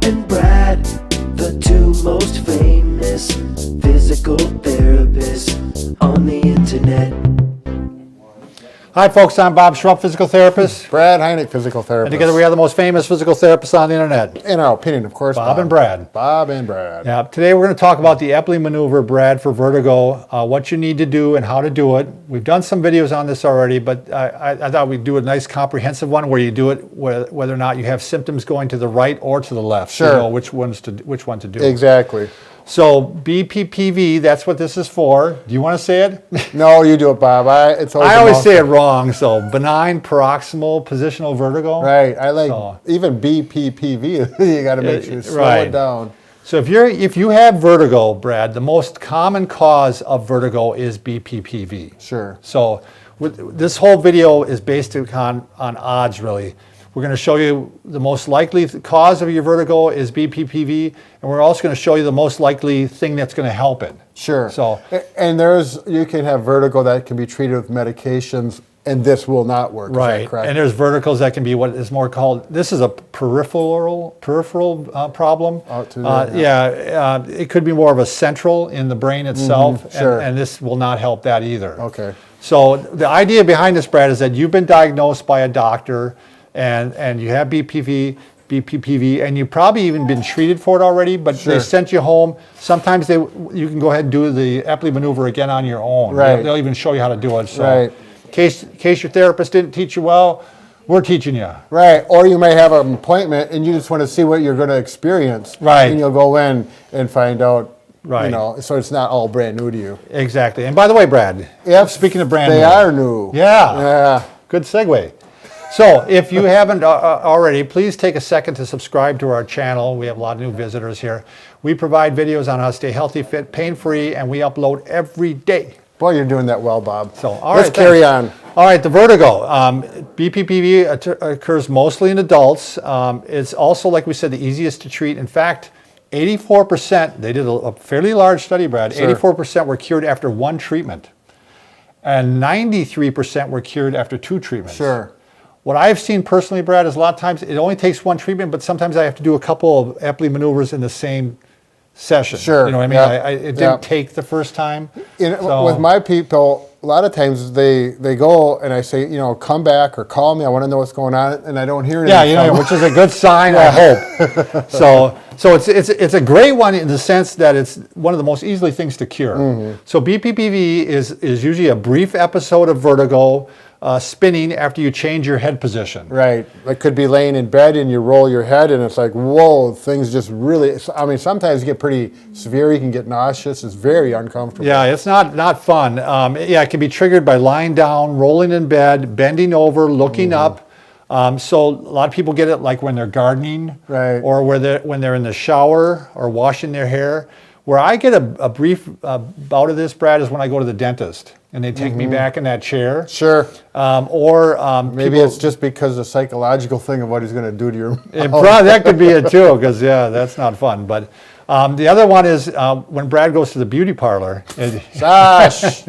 and Brad, the two most famous physical therapists on the internet. Hi folks, I'm Bob Schrupp, physical therapist. Brad Heineck, physical therapist. And together we are the most famous physical therapists on the internet. In our opinion, of course. Bob and Brad. Bob and Brad. Yeah, today we're going to talk about the Epley Maneuver, Brad, for vertigo, what you need to do and how to do it. We've done some videos on this already, but I thought we'd do a nice comprehensive one where you do it whether or not you have symptoms going to the right or to the left. Sure. So you know which one to do. Exactly. So BPPV, that's what this is for. Do you want to say it? No, you do it, Bob. I always say it wrong. So benign paroxysmal positional vertigo. Right. I like even BPPV. You got to make sure you slow it down. So if you have vertigo, Brad, the most common cause of vertigo is BPPV. Sure. So this whole video is based on odds, really. We're going to show you the most likely cause of your vertigo is BPPV, and we're also going to show you the most likely thing that's going to help it. Sure. So, and you can have vertigo that can be treated with medications, and this will not work. Right. Is that correct? And there's verticals that can be what is more called, this is a peripheral problem. It could be more of a central in the brain itself, sure. and this will not help that either. Okay. So the idea behind this, Brad, is that you've been diagnosed by a doctor, and you have BPPV, and you've probably even been treated for it already, but Sure. they sent you home. Sometimes you can go ahead and do the Epley Maneuver again on your own. Right. They'll even show you how to do it. So Right. in case your therapist didn't teach you well, we're teaching you. Right. Or you may have an appointment and you just want to see what you're going to experience. Right. And you'll go in and find out. Right. You know, so it's not all brand new to you. Exactly. And by the way, Brad, speaking of brand new. They are new. Yeah. Yeah. Good segue. So if you haven't already, please take a second to subscribe to our channel. We have a lot of new visitors here. We provide videos on how to stay healthy, fit, pain-free, and we upload every day. Boy, you're doing that well, Bob. So let's carry on. All right, the vertigo. BPPV occurs mostly in adults. It's also, like we said, the easiest to treat. In fact, 84%, they did a fairly large study, Brad, Sure. 84% were cured after one treatment. And 93% were cured after two treatments. Sure. What I've seen personally, Brad, is a lot of times it only takes one treatment, but sometimes I have to do a couple of Epley maneuvers in the same session. Sure. You know what I mean? Yep. It didn't take the first time. With my people, a lot of times they go and I say, come back or call me. I want to know what's going on, and I don't hear anything. Yeah, which is a good sign, I hope. So it's a great one in the sense that it's one of the most easily things to cure. Mm-hmm. So BPPV is usually a brief episode of vertigo, spinning after you change your head position. Right. It could be laying in bed and you roll your head and it's like, whoa, things just really, sometimes you get pretty severe. You can get nauseous. It's very uncomfortable. Yeah, it's not fun. It can be triggered by lying down, rolling in bed, bending over, looking up. So a lot of people get it like when they're gardening, right, or when they're in the shower or washing their hair. Where I get a brief bout of this, Brad, is when I go to the dentist and they take me back in that chair. Sure. Maybe it's just because the psychological thing of what he's going to do to your mouth. That could be it too, because that's not fun. But the other one is when Brad goes to the beauty parlor. Gosh.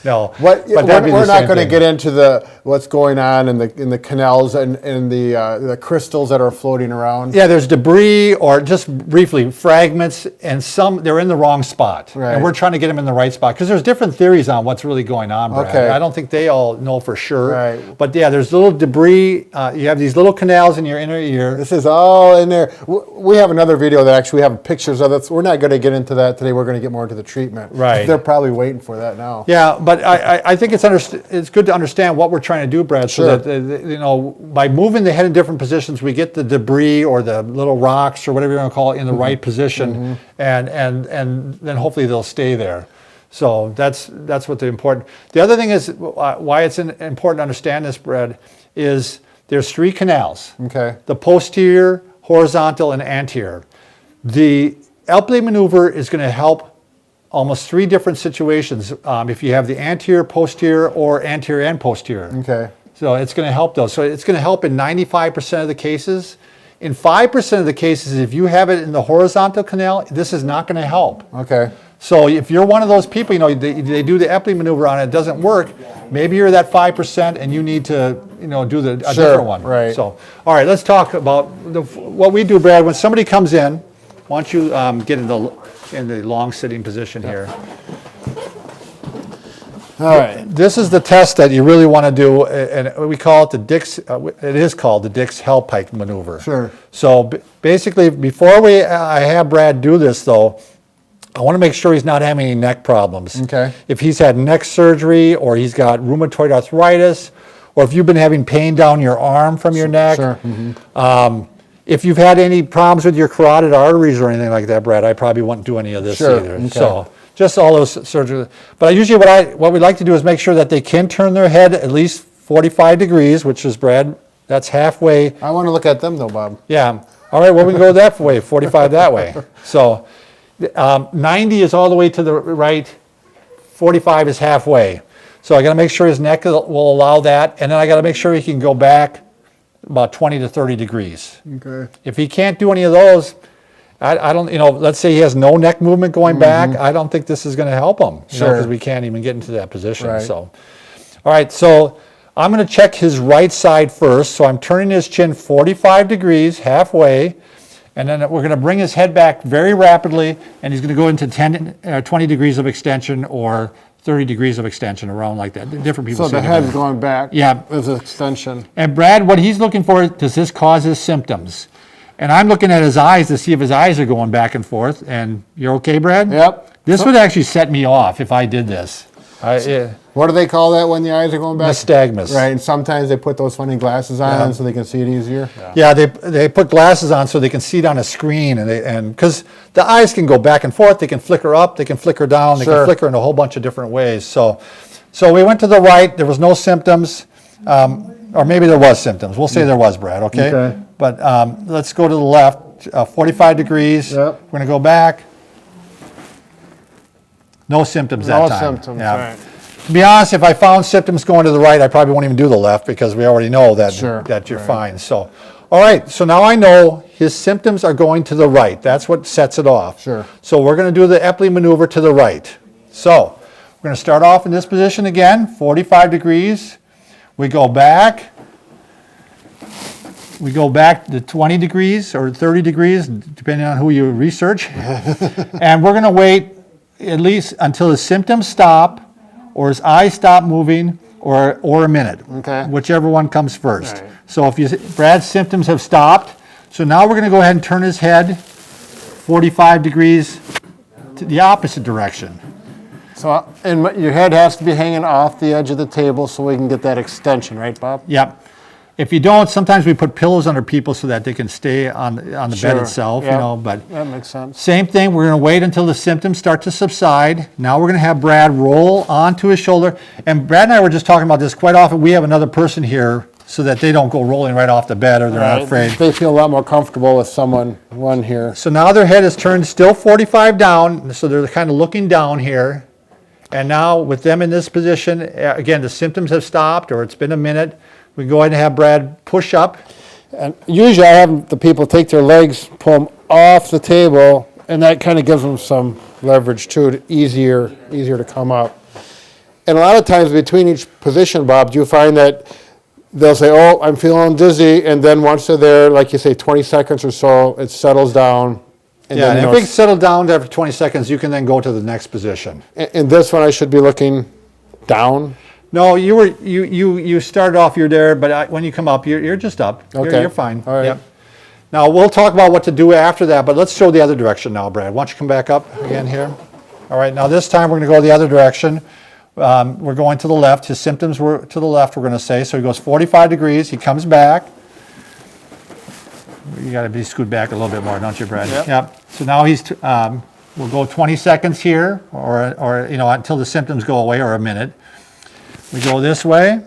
No, we're not going to get into what's going on in the canals and the crystals that are floating around. Yeah, there's debris, or just briefly fragments, and they're in the wrong spot, right. And we're trying to get them in the right spot because there's different theories on what's really going on, Brad. Okay. I don't think they all know for sure, right. But yeah, there's little debris. You have these little canals in your inner ear. This is all in there. We have another video that actually we have pictures of it. We're not going to get into that today. We're going to get more into the treatment. Right. They're probably waiting for that now. Yeah, but I think it's good to understand what we're trying to do, Brad, Sure. so that by moving the head in different positions, we get the debris or the little rocks or whatever you want to call it in the right position, and then hopefully they'll stay there. So that's what the important. The other thing is why it's important to understand this, Brad, is there's three canals. Okay. The posterior, horizontal, and anterior. The Epley Maneuver is going to help almost three different situations if you have the anterior, posterior, or anterior and posterior. Okay. So it's going to help those. So it's going to help in 95% of the cases. In 5% of the cases, if you have it in the horizontal canal, this is not going to help. Okay. So if you're one of those people, they do the Epley maneuver on it, it doesn't work, maybe you're that 5% and you need to, do a different one. Right. So, all right, let's talk about what we do, Brad. When somebody comes in, why don't you get in the long sitting position here. All right. This is the test that you really want to do, and we call it the Dick's, it is called the Dick's Hellpike maneuver. Sure. So basically, before I have Brad do this though, I want to make sure he's not having any neck problems. Okay. If he's had neck surgery, or he's got rheumatoid arthritis, or if you've been having pain down your arm from your neck. Sure. Mm-hmm. If you've had any problems with your carotid arteries or anything like that, Brad, I probably wouldn't do any of this Sure. either. Okay. So just all those surgeries. But usually what we like to do is make sure that they can turn their head at least 45 degrees, which is, Brad, that's halfway. I want to look at them though, Bob. Yeah. All right, well, we can go that way, 45 that way. So 90 is all the way to the right, 45 is halfway. So I got to make sure his neck will allow that, and then I got to make sure he can go back about 20 to 30 degrees. Okay. If he can't do any of those, I don't, let's say he has no neck movement going back, I don't think this is going to help him, Sure. because we can't even get into that position. Right. So, all right, so I'm going to check his right side first. So I'm turning his chin 45 degrees, halfway, and then we're going to bring his head back very rapidly, and he's going to go into 20 degrees of extension or 30 degrees of extension, around like that. Different people So say the different. head's going back. Yeah. With extension. And Brad, what he's looking for, does this cause his symptoms? And I'm looking at his eyes to see if his eyes are going back and forth. And you're okay, Brad? Yep. This would actually set me off if I did this. What do they call that when the eyes are going back? Nystagmus. Right, and sometimes they put those funny glasses on so they can see it easier. Yeah, they put glasses on so they can see it on a screen, and because the eyes can go back and forth, they can flicker up, they can flicker down, they Sure. can flicker in a whole bunch of different ways. So we went to the right. There was no symptoms, or maybe there was symptoms. We'll say there was, Brad. Okay. Okay. But let's go to the left. 45 degrees. Yep. We're gonna go back. No symptoms that No time. symptoms, right. To be honest, if I found symptoms going to the right, I probably won't even do the left, because we already know that, Sure, that you're right. fine. So, all right, so now I know his symptoms are going to the right. That's what sets it off. Sure. So we're going to do the Epley maneuver to the right. So we're going to start off in this position again, 45 degrees. We go back. We go back to 20 degrees or 30 degrees, depending on who you research. And we're going to wait at least until his symptoms stop, or his eyes stop moving, or a minute. Okay. Whichever one comes first. Right. So if Brad's symptoms have stopped, so now we're going to go ahead and turn his head 45 degrees to the opposite direction. So, and your head has to be hanging off the edge of the table so we can get that extension, right, Bob? Yep. If you don't, sometimes we put pillows under people so that they can stay on the Sure. bed itself, Yep. but That makes sense. same thing, we're going to wait until the symptoms start to subside. Now we're going to have Brad roll onto his shoulder. And Brad and I were just talking about this quite often. We have another person here so that they don't go rolling right off the bed, or they're not afraid. They feel a lot more comfortable with one here. So now their head is turned still 45 down, so they're kind of looking down here. And now with them in this position, again, the symptoms have stopped, or it's been a minute. We can go ahead and have Brad push up. And usually I have the people take their legs, pull them off the table, and that kind of gives them some leverage too, easier to come up. And a lot of times between each position, Bob, do you find that they'll say, oh, I'm feeling dizzy, and then once they're there, like you say, 20 seconds or so, it settles down. And Yeah, then, and if it's settled down after 20 seconds, you can then go to the next position. in this one, I should be looking down. No, you started off, you're there, but when you come up, you're just up. Okay. You're fine. All right. Yep. Now, we'll talk about what to do after that, but let's show the other direction now, Brad. Why don't you come back up again here? All right, now this time we're going to go the other direction. We're going to the left. His symptoms were to the left, we're going to say. So he goes 45 degrees. He comes back. You got to be scooted back a little bit more, don't you, Brad? Yep. So now we'll go 20 seconds here, or until the symptoms go away, or a minute. We go this way.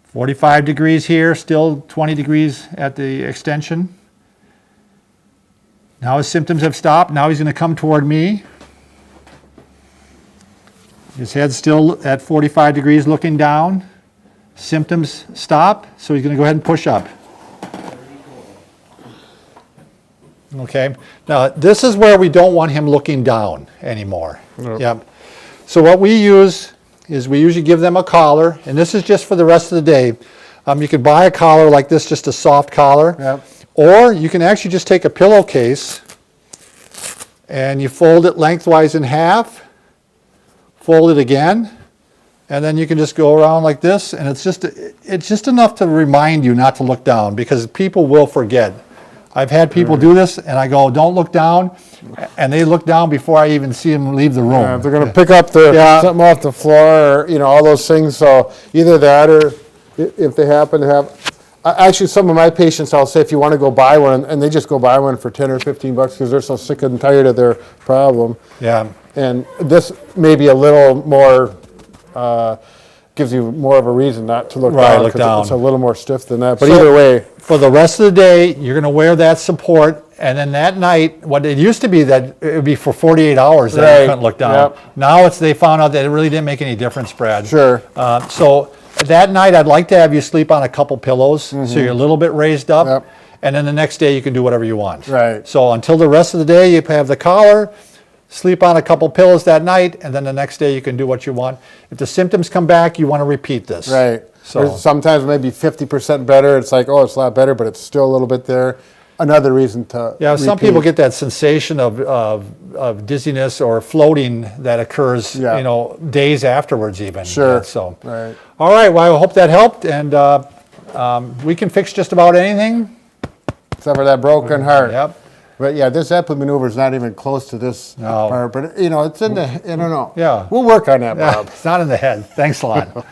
45 degrees here, still 20 degrees at the extension. Now his symptoms have stopped. Now he's going to come toward me. His head's still at 45 degrees looking down. Symptoms stop, so he's going to go ahead and push up. Okay. Now, this is where we don't want him looking down anymore. Nope. Yep. So what we use is we usually give them a collar, and this is just for the rest of the day. You could buy a collar like this, just a soft collar. Yep. Or you can actually just take a pillowcase and you fold it lengthwise in half, fold it again, and then you can just go around like this, and it's just enough to remind you not to look down, because people will forget. I've had people do this, and I go, don't look down, and they look down before I even see them leave the room. Yeah, if they're going to pick up something off the floor, or all those things. So either that, or if they happen to have, actually, some of my patients, I'll say, if you want to go buy one, and they just go buy one for $10 or $15 because they're so sick and tired of their problem. Yeah. And this may be a little more, gives you more of a reason not to look down. Look 'cause down. It's a little more stiff than that. But So, either way. for the rest of the day, you're going to wear that support, and then that night, what it used to be that it would be for 48 hours that you Right. couldn't look down. Yep. Now they found out that it really didn't make any difference, Brad. Sure. So that night, I'd like to have you sleep on a couple pillows, so you're a little bit raised up, Yep. and then the next day you can do whatever you want. Right. So until the rest of the day, you have the collar, sleep on a couple pillows that night, and then the next day you can do what you want. If the symptoms come back, you want to repeat this. Right. So Or sometimes maybe 50% better. It's like, oh, it's a lot better, but it's still a little bit there. Another reason to yeah, some repeat. people get that sensation of dizziness or floating that occurs, Yeah. days afterwards even. Sure. So, Right. all right. Well, I hope that helped, and we can fix just about anything. Except for that broken heart. Yep. But yeah, this Epley maneuver is not even close to this No. part. But it's in the, I don't know. Yeah. We'll work on that, Yeah, Bob. it's not in the head. Thanks a lot.